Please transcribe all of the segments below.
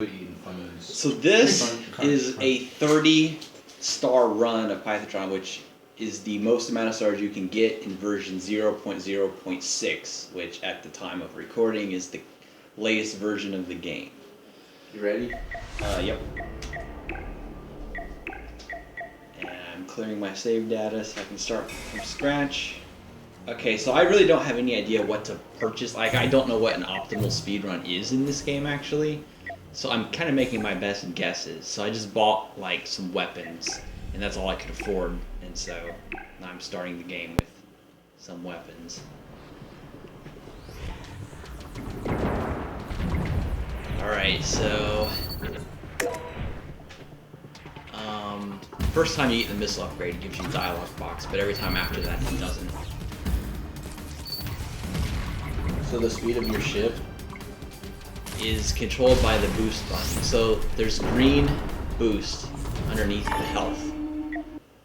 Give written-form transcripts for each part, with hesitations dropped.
So this is a 30-star run of Pythetron, which is the most amount of stars you can get in version 0.0.6, which at the time of recording is the latest version of the game. You ready? Yep. And I'm clearing my save data so I can start from scratch. Okay, so I really don't have any idea what to purchase. Like, I don't know what an optimal speedrun is in this game, actually. So I'm kind of making my best guesses. So I just bought, like, some weapons, and that's all I could afford. And so now I'm starting the game with some weapons. Alright, so... first time you get the missile upgrade, it gives you a dialogue box, but every time after that, it doesn't. So the speed of your ship is controlled by the boost button. So there's green boost underneath the health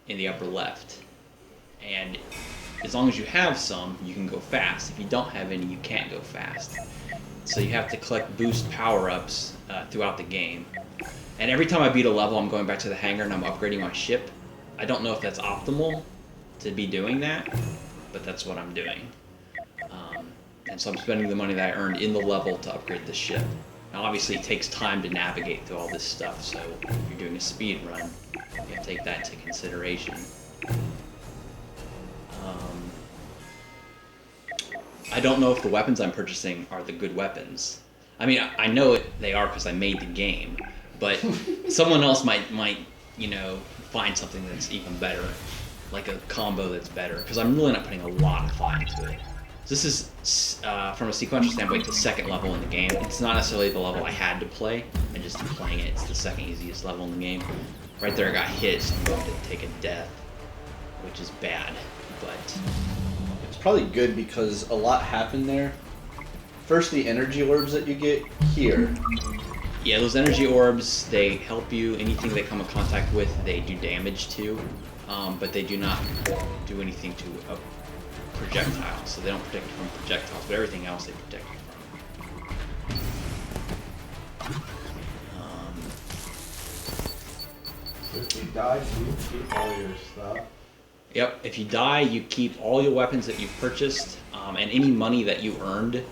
in the upper left. And as long as you have some, you can go fast. If you don't have any, you can't go fast. So you have to collect boost power-ups throughout the game. And every time I beat a level, I'm going back to the hangar and I'm upgrading my ship. I don't know if that's optimal to be doing that, but that's what I'm doing. And so I'm spending the money that I earned in the level to upgrade the ship. Now obviously it takes time to navigate through all this stuff, so if you're doing a speed run, you have to take that into consideration. I don't know if the weapons I'm purchasing are the good weapons. I mean, I know they are because I made the game, but someone else might, you know, find something that's even better, like a combo that's better, because I'm really not putting a lot of thought into it. This is, from a sequential standpoint, the second level in the game. It's not necessarily the level I had to play, and just playing it, it's the second easiest level in the game. Right there I got hit, so I'm going to take a death, which is bad, but... It's probably good because a lot happened there. First, the energy orbs that you get here. Yeah, those energy orbs, they help you. Anything they come in contact with, they do damage to, but they do not do anything to projectiles, so they don't protect you from projectiles, but everything else they protect you from. So if you die, do you keep all your stuff? Yep, if you die, you keep all your weapons that you've purchased, and any money that you earned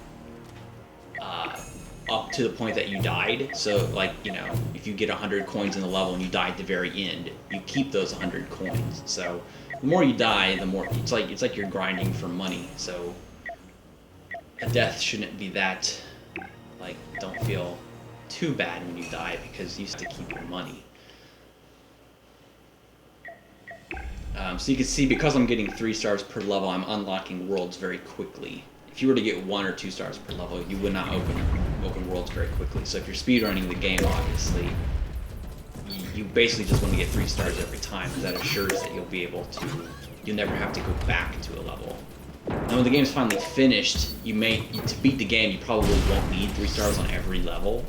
up to the point that you died. So, like, you know, if you get 100 coins in the level and you die at the very end, you keep those 100 coins. So, the more you die, the more it's like you're grinding for money. So, a death shouldn't be that, like, don't feel too bad when you die because you have to keep your money. So you can see, because I'm getting 3 stars per level, I'm unlocking worlds very quickly. If you were to get 1 or 2 stars per level, you would not open worlds very quickly. So if you're speedrunning the game, obviously, you basically just want to get 3 stars every time, because that assures that you'll be able to, you'll never have to go back to a level. Now when the game's finally finished, to beat the game, you probably won't need 3 stars on every level.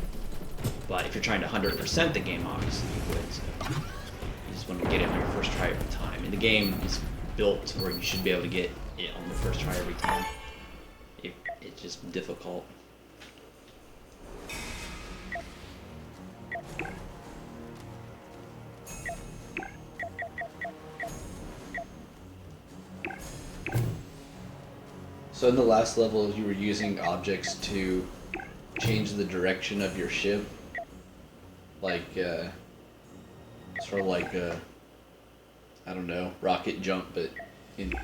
But if you're trying to 100% the game, obviously you would. So you just want to get it on your first try every time. And the game is built to where you should be able to get it on the first try every time. It's just difficult. So in the last level, you were using objects to change the direction of your ship. Like, sort of like a, I don't know, rocket jump, but in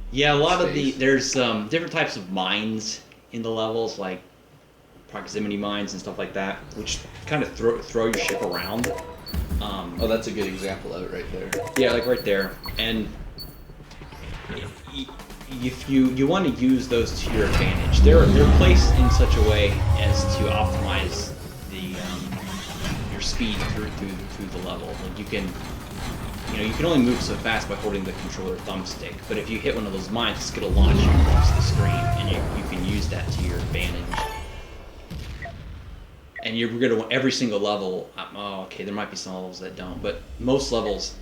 Yeah, a lot space. of there's different types of mines in the levels, like proximity mines and stuff like that, which kind of throw your ship around. Oh, that's a good example of it right there. Yeah, like right there. And if you want to use those to your advantage, they're placed in such a way as to optimize the your speed through the level. Like you can only move so fast by holding the controller thumbstick, but if you hit one of those mines, it's going to launch you across the screen, and you can use that to your advantage. And you're going to, every single level, okay, there might be some levels that don't, but most levels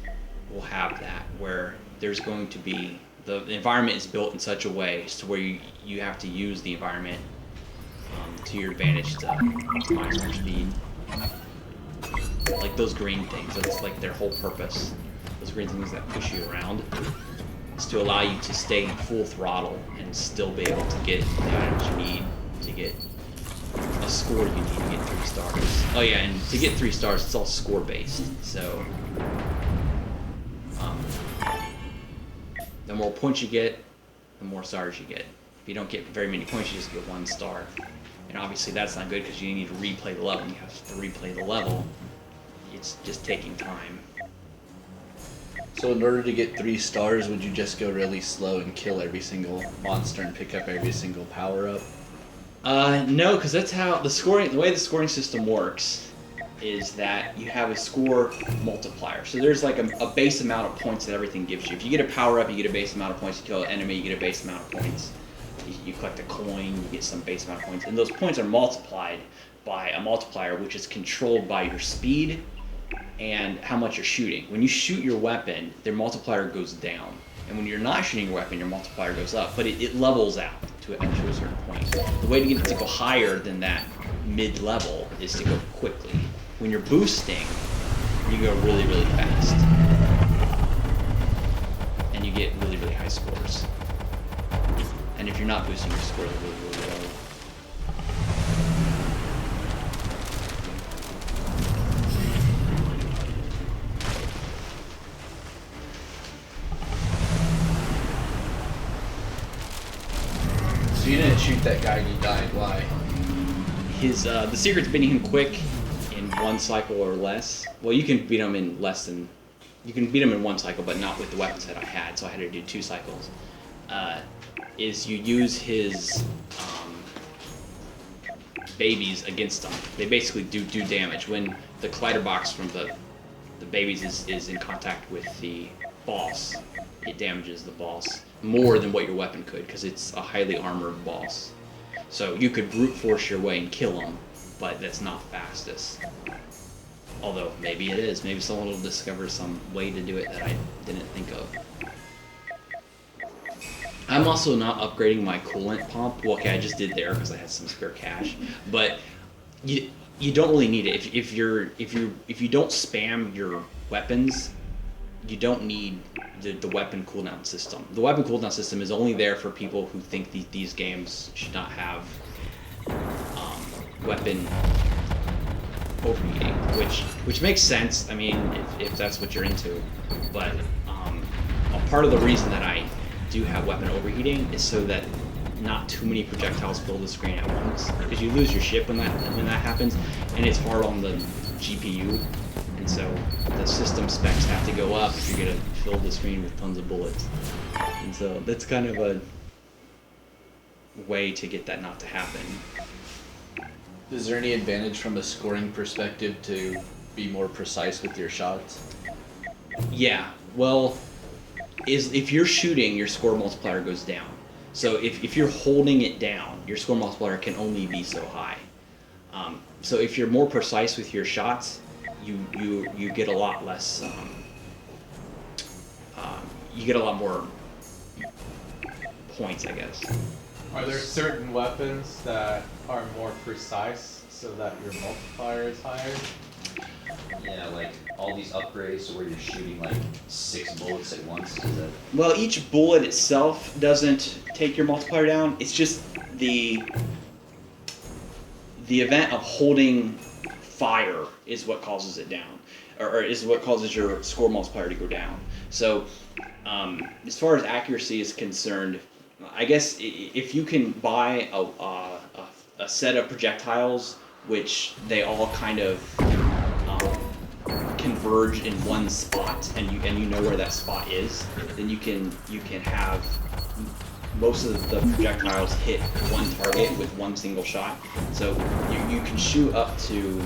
will have that, where there's going to be, the environment is built in such a way as to where you have to use the environment to your advantage to optimize your speed. like those green things. That's like their whole purpose. Those green things that push you around is to allow you to stay full throttle and still be able to get the items you need to get a score you need to get 3 stars. Oh yeah, and to get 3 stars, it's all score based. So the more points you get, the more stars you get. If you don't get very many points, you just get 1 star. And obviously that's not good because you need to replay the level. You have to replay the level. It's just taking time. So in order to get 3 stars, would you just go really slow and kill every single monster and pick up every single power-up? No, because that's how the way the scoring system works is that you have a score multiplier. So there's like a base amount of points that everything gives you. If you get a power-up, you get a base amount of points. You kill an enemy, you get a base amount of points. You collect a coin, you get some base amount of points. And those points are multiplied by a multiplier, which is controlled by your speed and how much you're shooting. When you shoot your weapon, their multiplier goes down. And when you're not shooting your weapon, your multiplier goes up. But it levels out to a certain point. The way to get it to go higher than that mid-level is to go quickly. When you're boosting, you go really, really fast. And you get really, really high scores. And if you're not boosting, your scores are really, really low. So you didn't shoot that guy and he died, why? The secret's beating him quick in 1 cycle or less. Well, you can beat him in less than... You can beat him in 1 cycle, but not with the weapons that I had, so I had to do 2 cycles. Is you use his babies against them. They basically do damage. When the collider box from the babies is in contact with the boss, it damages the boss more than what your weapon could, because it's a highly armored boss. So you could brute force your way and kill him, but that's not fastest. Although maybe it is. Maybe someone will discover some way to do it that I didn't think of. I'm also not upgrading my coolant pump. Well, okay, I just did there because I had some spare cash, but you don't really need it. If you don't spam your weapons, you don't need the weapon cooldown system. The weapon cooldown system is only there for people who think these games should not have weapon overheating, which makes sense. I mean, if that's what you're into, but a part of the reason that I do have weapon overheating is so that not too many projectiles fill the screen at once, because you lose your ship when that happens, and it's hard on the GPU, and so the system specs have to go up if you're gonna fill the screen with tons of bullets, and so that's kind of a way to get that not to happen. Is there any advantage from a scoring perspective to be more precise with your shots? Yeah, well, if you're shooting, your score multiplier goes down. So if you're holding it down, your score multiplier can only be so high. So if you're more precise with your shots, you get a lot less. You get a lot more points, I guess. Are there certain weapons that are more precise so that your multiplier is higher? Yeah, like all these upgrades where you're shooting like 6 bullets at once. Is that... Well, each bullet itself doesn't take your multiplier down. It's just the event of holding fire is what causes it down, or is what causes your score multiplier to go down. So, as far as accuracy is concerned, I guess if you can buy a set of projectiles, which they all kind of converge in one spot, and you know where that spot is, then you can have most of the projectiles hit one target with one single shot. So you can shoot up to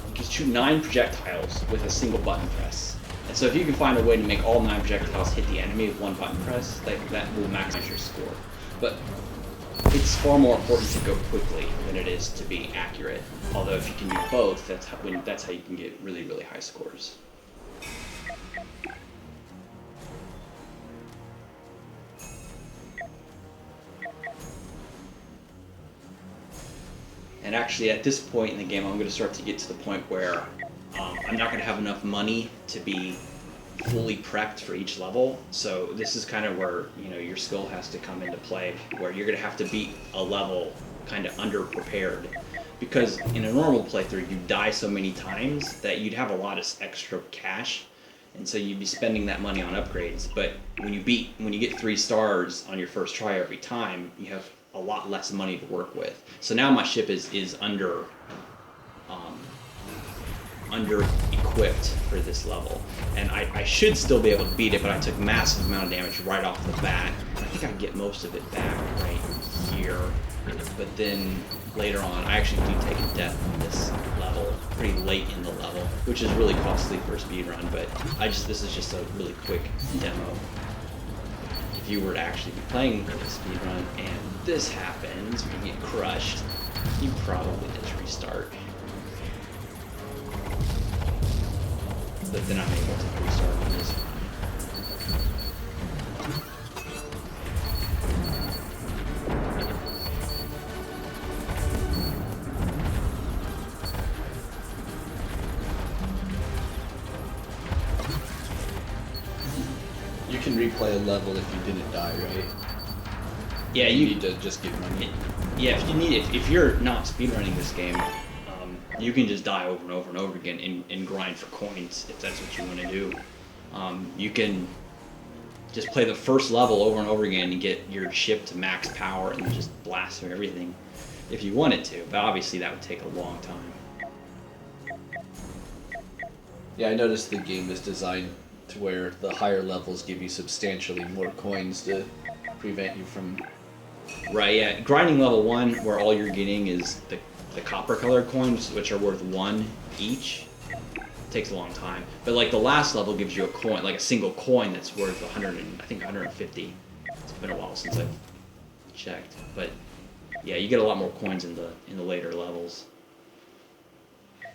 you can shoot 9 projectiles with a single button press. And so if you can find a way to make all 9 projectiles hit the enemy with one button press, that will maximize your score. But it's far more important to go quickly than it is to be accurate. Although if you can do both, that's how you can get really, really high scores. And And actually, at this point in the game, I'm going to start to get to the point where I'm not going to have enough money to be fully prepped for each level. So this is kind of where, you know, your skill has to come into play, where you're going to have to beat a level kind of underprepared. Because in a normal playthrough, you die so many times that you'd have a lot of extra cash, and so you'd be spending that money on upgrades. But when you get 3 stars on your first try every time, you have a lot less money to work with. So now my ship is under equipped for this level, and I should still be able to beat it, but I took massive amount of damage right off the bat. I think I can get most of it back right here, but then later on I actually do take a death on this level pretty late in the level, which is really costly for a speedrun, but this is just a really quick demo. If you were to actually be playing for the speedrun and this happens, when you get crushed, you probably just restart. But then I'm able to restart on this. You can replay a level if you didn't die, right? Yeah, you need to just get money. Yeah, if you're not speedrunning this game, you can just die over and over and over again and grind for coins if that's what you want to do. You can just play the first level over and over again and get your ship to max power and just blast through everything if you wanted to, but obviously that would take a long time. Yeah, I noticed the game is designed to where the higher levels give you substantially more coins to prevent you from... Right, yeah. Grinding level 1, where all you're getting is the copper colored coins, which are worth 1 each, takes a long time. But like the last level gives you a coin, like a single coin that's worth 150. It's been a while since I've checked, but yeah, you get a lot more coins in the later levels.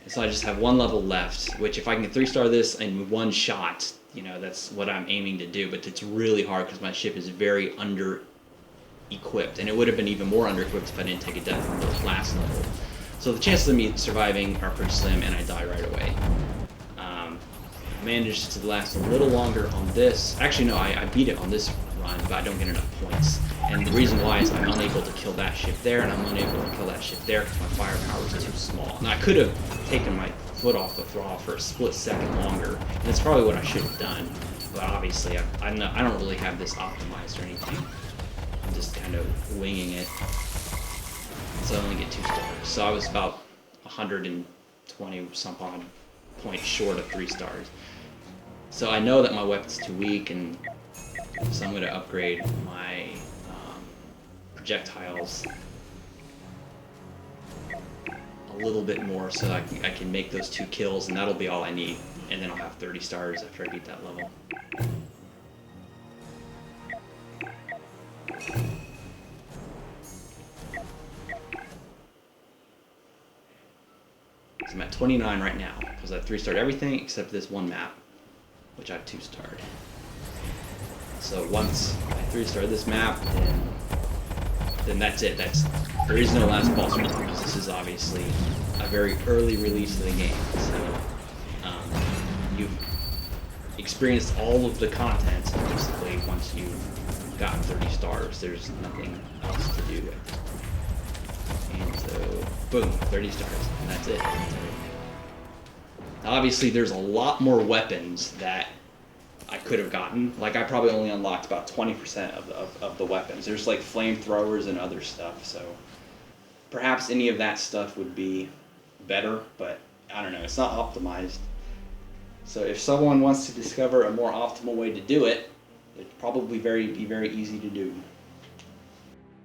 And so I just have 1 level left, which if I can 3-star this in 1 shot, you know, that's what I'm aiming to do. But it's really hard because my ship is very under-equipped, and it would have been even more under-equipped if I didn't take a death from the last level. So the chances of me surviving are pretty slim, and I die right away. I managed to last a little longer on this. Actually, no, I beat it on this run, but I don't get enough points. And the reason why is I'm unable to kill that ship there, and I'm unable to kill that ship there because my firepower is too small. Now, I could have taken my foot off the throttle for a split second longer, and that's probably what I should have done. But obviously, I don't really have this optimized or anything. I'm just kind of winging it. So I only get 2 stars. So I was about 120 some odd points short of 3 stars. So I know that my weapon's too weak, and so I'm going to upgrade my projectiles a little bit more so I can make those 2 kills, and that'll be all I need. And then I'll have 30 stars after I beat that level. So I'm at 29 right now, because I've 3-starred everything except this one map, which I've 2-starred. So once I 3-star this map, then that's it. There is no last boss run, because this is obviously a very early release of the game. So you've experienced all of the content, basically, once you've gotten 30 stars. There's nothing else to do at this point. And so, boom, 30 stars, and that's it. That's everything. Obviously, there's a lot more weapons that I could have gotten. Like, I probably only unlocked about 20% of the weapons. There's like flamethrowers and other stuff, so perhaps any of that stuff would be better, but I don't know, it's not optimized. So if someone wants to discover a more optimal way to do it, it'd probably be very easy to do.